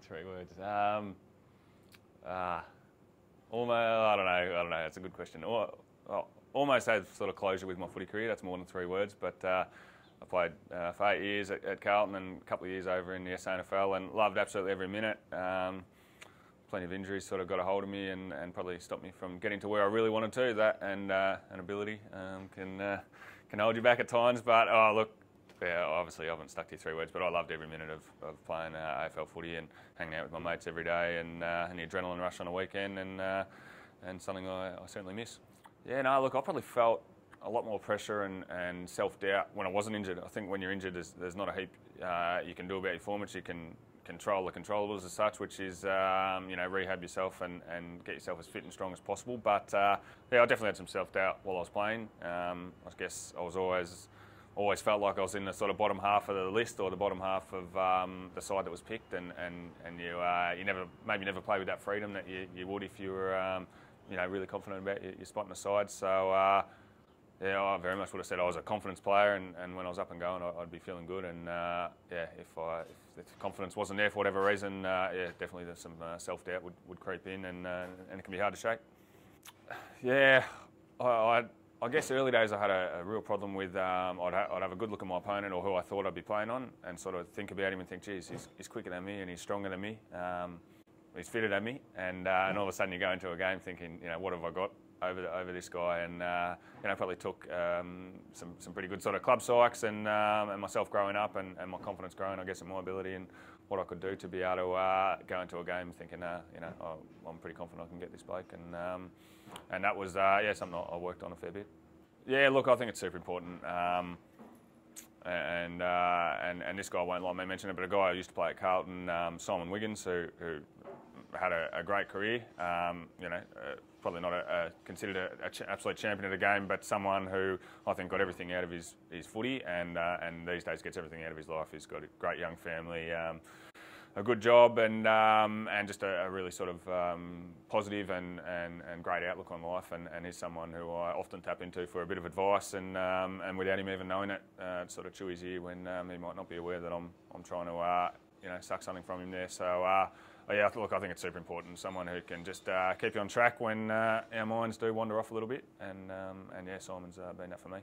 3 words. Almost. I don't know. It's a good question. Almost had sort of closure with my footy career. That's more than 3 words. But I played for 8 years at Carlton and a couple of years over in the SANFL and loved absolutely every minute. Plenty of injuries sort of got a hold of me and probably stopped me from getting to where I really wanted to. That and ability can hold you back at times. But look. Yeah, obviously I haven't stuck to 3 words, but I loved every minute of playing AFL footy and hanging out with my mates every day and the adrenaline rush on a weekend and something I certainly miss. Yeah, no, look, I probably felt a lot more pressure and self-doubt when I wasn't injured. I think when you're injured, there's not a heap you can do about your performance. You can control the controllables as such, which is rehab yourself and get yourself as fit and strong as possible. But yeah, I definitely had some self-doubt while I was playing. I guess I was always felt like I was in the sort of bottom half of the list or the bottom half of the side that was picked, and you never play with that freedom that you would if you were really confident about your spot in the side. So yeah, I very much would have said I was a confidence player, and when I was up and going, I'd be feeling good. And yeah, if the confidence wasn't there for whatever reason, yeah, definitely there's some self-doubt would creep in, and it can be hard to shake. Yeah, I guess early days I had a real problem with I'd have a good look at my opponent or who I thought I'd be playing on and sort of think about him and think, geez, he's quicker than me and he's stronger than me, he's fitter than me, and all of a sudden you go into a game thinking, what have I got over this guy, and probably took some pretty good sort of club psychs and myself growing up and my confidence growing, I guess, in my ability and what I could do to be able to go into a game thinking, I'm pretty confident I can get this bloke, and that was something I worked on a fair bit. Yeah, look, I think it's super important, and this guy won't like me mention it, but a guy who used to play at Carlton, Simon Wiggins, who had a great career. Probably not considered an absolute champion of the game, but someone who I think got everything out of his footy, and these days gets everything out of his life. He's got a great young family, a good job, and just a really sort of positive and great outlook on life, and he's someone who I often tap into for a bit of advice, and without him even knowing it, sort of chew his ear when he might not be aware that I'm trying to suck something from him there. So yeah, look, I think it's super important. Someone who can just keep you on track when our minds do wander off a little bit, and yeah, Simon's been that for me.